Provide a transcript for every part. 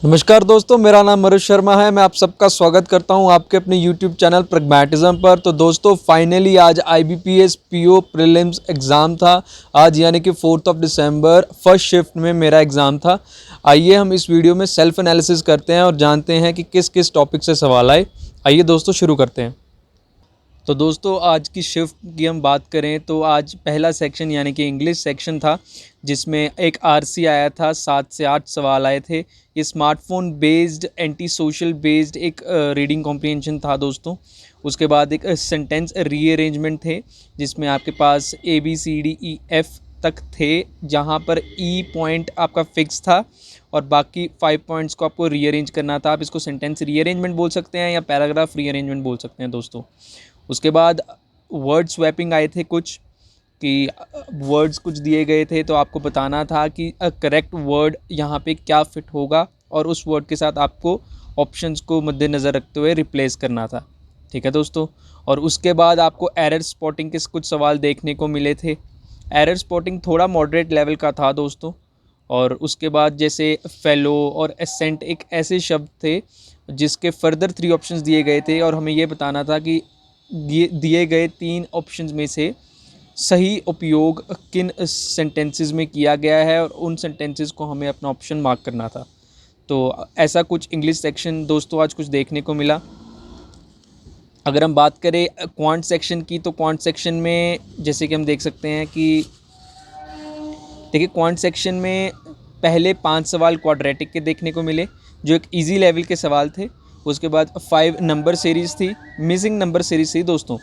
नमस्कार दोस्तों, मेरा नाम मरुष शर्मा है। मैं आप सबका स्वागत करता हूं आपके अपने YouTube चैनल प्रैग्मैटिज्म पर। तो दोस्तों फाइनली आज IBPS PO प्रीलिम्स एग्ज़ाम था। आज यानी कि 4 दिसंबर फर्स्ट शिफ्ट में मेरा एग्ज़ाम था। आइए हम इस वीडियो में सेल्फ एनालिसिस करते हैं और जानते हैं कि किस किस टॉपिक से सवाल आए। आइए दोस्तों शुरू करते हैं। तो दोस्तों आज की शिफ्ट की हम बात करें तो आज पहला सेक्शन यानी कि इंग्लिश सेक्शन था, जिसमें एक RC आया था। 7 से 8 सवाल आए थे। ये smartphone based anti social based एक रीडिंग कॉम्प्रिहेंशन था दोस्तों। उसके बाद एक सेंटेंस रीअरेंजमेंट थे, जिसमें आपके पास ABCDEF तक थे, जहाँ पर E पॉइंट आपका फिक्स था और बाकी 5 पॉइंट्स को आपको रीअरेंज करना था। आप इसको सेंटेंस रीअरेंजमेंट बोल सकते हैं या पैराग्राफ रीअरेंजमेंट बोल सकते हैं दोस्तों। उसके बाद वर्ड स्वैपिंग आए थे कुछ, कि वर्ड्स कुछ दिए गए थे तो आपको बताना था कि करेक्ट वर्ड यहाँ पे क्या फिट होगा और उस वर्ड के साथ आपको ऑप्शंस को मद्देनज़र रखते हुए रिप्लेस करना था। ठीक है दोस्तों। और उसके बाद आपको एरर स्पॉटिंग के कुछ सवाल देखने को मिले थे। एरर स्पॉटिंग थोड़ा मॉडरेट लेवल का था दोस्तों। और उसके बाद जैसे फेलो और एसेंट एक ऐसे शब्द थे जिसके फर्दर 3 ऑप्शंस दिए गए थे और हमें ये बताना था कि दिए गए 3 ऑप्शंस में से सही उपयोग किन सेंटेंसेस में किया गया है और उन सेंटेंसेस को हमें अपना ऑप्शन मार्क करना था। तो ऐसा कुछ इंग्लिश सेक्शन दोस्तों आज कुछ देखने को मिला। अगर हम बात करें क्वांट सेक्शन की, तो क्वांट सेक्शन में जैसे कि हम देख सकते हैं कि देखिए क्वांट सेक्शन में पहले 5 सवाल क्वाड्रेटिक के देखने को मिले, जो एक इजी लेवल के सवाल थे। उसके बाद 5 नंबर सीरीज़ थी, मिसिंग नंबर सीरीज़ थी दोस्तों।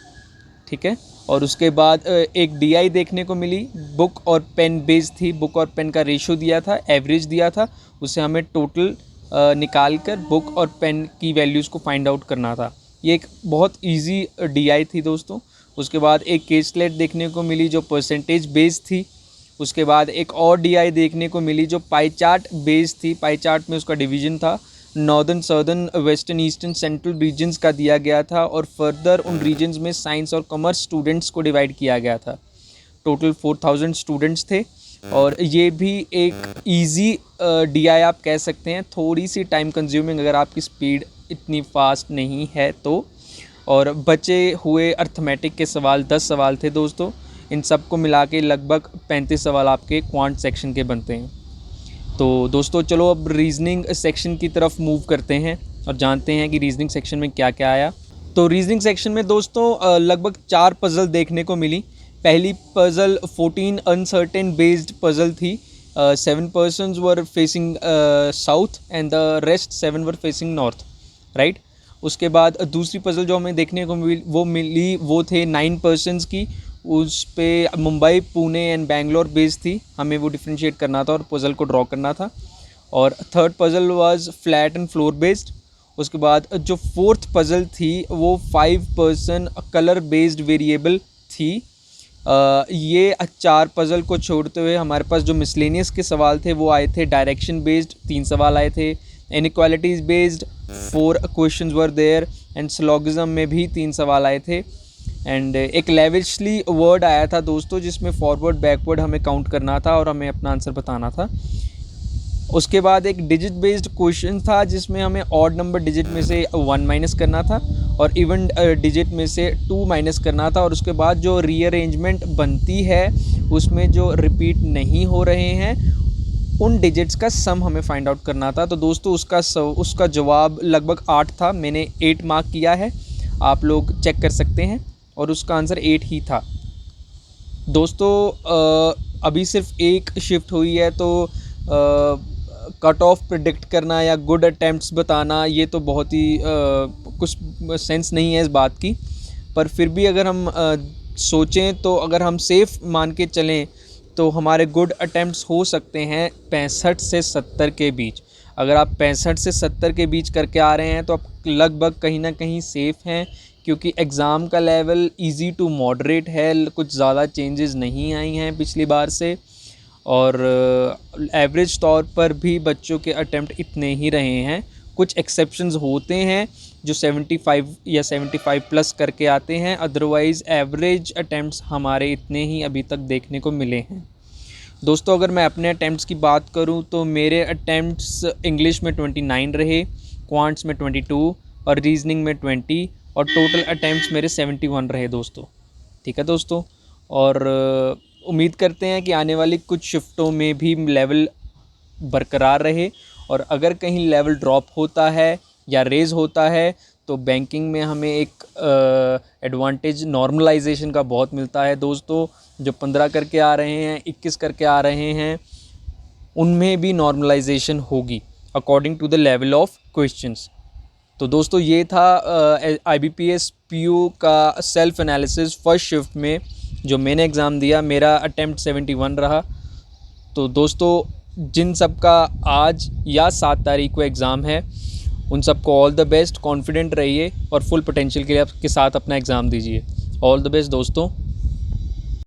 ठीक है। और उसके बाद एक DI देखने को मिली, बुक और पेन बेस्ड थी। बुक और पेन का रेशो दिया था, एवरेज दिया था, उससे हमें टोटल निकाल कर बुक और पेन की वैल्यूज़ को फाइंड आउट करना था। ये एक बहुत इजी DI थी दोस्तों। उसके बाद एक केसलेट देखने को मिली जो परसेंटेज बेस्ड थी। उसके बाद एक और DI देखने को मिली जो पाई चार्ट बेस्ड थी। पाई चार्ट में उसका डिवीज़न था, northern, southern, western, eastern, central regions का दिया गया था और फर्दर उन रीजन्स में साइंस और कॉमर्स स्टूडेंट्स को डिवाइड किया गया था। टोटल 4000 स्टूडेंट्स थे और ये भी एक इजी DI आप कह सकते हैं। थोड़ी सी टाइम कंज्यूमिंग अगर आपकी स्पीड इतनी फास्ट नहीं है तो। और बचे हुए अर्थमेटिक के सवाल 10 सवाल थे दोस्तों। इन सब को मिला के लगभग 35 सवाल आपके क्वांट सेक्शन के बनते हैं। तो दोस्तों चलो अब रीजनिंग सेक्शन की तरफ मूव करते हैं और जानते हैं कि रीजनिंग सेक्शन में क्या क्या आया। तो रीजनिंग सेक्शन में दोस्तों लगभग 4 पज़ल देखने को मिली। पहली पज़ल 14 अनसर्टेन बेस्ड पज़ल थी। 7 persons were facing south and the rest 7 were facing north, right. उसके बाद दूसरी पज़ल जो हमें देखने को मिली वो थे 9 पर्सन्स की। उस पे मुंबई, पुणे एंड बेंगलोर बेस्ड थी। हमें वो डिफ्रेंशिएट करना था और पज़ल को ड्रॉ करना था। और third puzzle was flat and floor based. उसके बाद जो फोर्थ पज़ल थी वो 5 पर्सन कलर बेस्ड वेरिएबल थी। ये 4 पज़ल को छोड़ते हुए हमारे पास जो मिसलेनियस के सवाल थे वो आए थे डायरेक्शन बेस्ड, 3 सवाल आए थे। Inequalities based 4 questions were there and syllogism में भी 3 सवाल आए थे। एंड एक लेविशली वर्ड आया था दोस्तों, जिसमें फॉरवर्ड बैकवर्ड हमें काउंट करना था और हमें अपना आंसर बताना था। उसके बाद एक डिजिट बेस्ड क्वेश्चन था, जिसमें हमें ऑड नंबर डिजिट में से 1 माइनस करना था और इवन डिजिट में से 2 माइनस करना था। और उसके बाद जो रीअरेंजमेंट बनती है उसमें जो रिपीट नहीं हो रहे हैं उन डिजिट्स का सम हमें फाइंड आउट करना था। तो दोस्तों उसका जवाब लगभग 8 था। मैंने 8 मार्क किया है, आप लोग चेक कर सकते हैं, और उसका आंसर 8 ही था दोस्तों। अभी सिर्फ एक शिफ्ट हुई है तो कट ऑफ प्रिडिक्ट करना या गुड अटैम्प्ट्स बताना ये तो बहुत ही कुछ सेंस नहीं है इस बात की। पर फिर भी अगर हम सोचें तो अगर हम सेफ मान के चलें तो हमारे गुड अटैम्प्ट्स हो सकते हैं 65 से 70 के बीच। अगर आप 65 से 70 के बीच करके आ रहे हैं तो आप लगभग कहीं ना कहीं सेफ़ हैं, क्योंकि एग्ज़ाम का लेवल इजी टू मॉडरेट है। कुछ ज़्यादा चेंजेस नहीं आई हैं पिछली बार से और एवरेज तौर पर भी बच्चों के अटेम्प्ट इतने ही रहे हैं। कुछ एक्सेप्शंस होते हैं जो 75 या 75 प्लस करके आते हैं, अदरवाइज़ एवरेज अटेम्प्ट्स हमारे इतने ही अभी तक देखने को मिले हैं। दोस्तों अगर मैं अपने अटैम्प्ट्स की बात करूं तो मेरे अटैम्प्ट्स इंग्लिश में 29 रहे, क्वांट्स में 22 और रीजनिंग में 20 और टोटल अटैम्प्ट्स मेरे 71 रहे दोस्तों। ठीक है दोस्तों, और उम्मीद करते हैं कि आने वाली कुछ शिफ्टों में भी लेवल बरकरार रहे, और अगर कहीं लेवल ड्रॉप होता है या रेज़ होता है तो बैंकिंग में हमें एक एडवांटेज नॉर्मलाइजेशन का बहुत मिलता है दोस्तों। जो 15 करके आ रहे हैं, 21 करके आ रहे हैं, उनमें भी नॉर्मलाइजेशन होगी according to the level of questions. तो दोस्तों ये था IBPS PO का सेल्फ एनालिसिस फर्स्ट शिफ्ट में जो मैंने एग्ज़ाम दिया। मेरा अटेम्प्ट 71 रहा। तो दोस्तों जिन सब का आज या 7 तारीख को एग्ज़ाम है उन सबको ऑल द बेस्ट, कॉन्फिडेंट रहिए और फुल पोटेंशियल के साथ अपना एग्ज़ाम दीजिए। ऑल द बेस्ट दोस्तों।